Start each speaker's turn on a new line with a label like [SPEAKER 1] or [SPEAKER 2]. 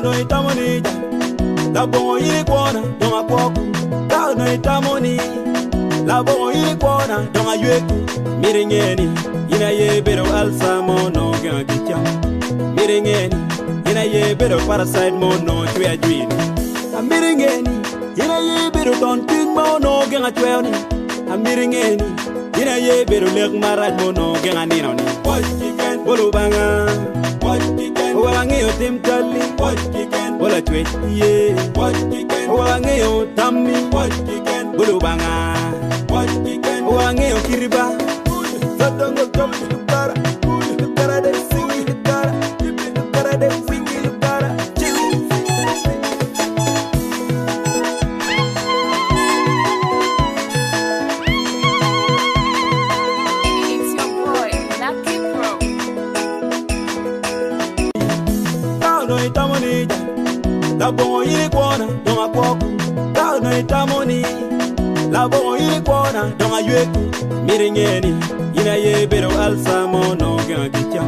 [SPEAKER 1] no itamoni la bon yi kwona don akwoku ka no itamoni la bon yi kwona don ayeku mirengeni ina ye bero alsa mo no gagicha mirengeni ina ye bero parasite mo no chwe dwini mirengeni ina ye bero don ting mo no ganga chweoni mirengeni ina ye bero lek maraj mo no ganga nino ni chicken bolu banga Wangi yo tim kali, bola chwe ye. Wangi yo tammi, bulu banga. Wangi yo kiriba, sadongo topi lukara, lukara de singi lukara, lukara de singi lukara.
[SPEAKER 2] It's your boy, Lucky Pro.
[SPEAKER 1] No itamoni la bon yi kwona don akwoku ka no itamoni la bon yi kwona don ayeku mirengeni ina ye bero alsa mo no gagicha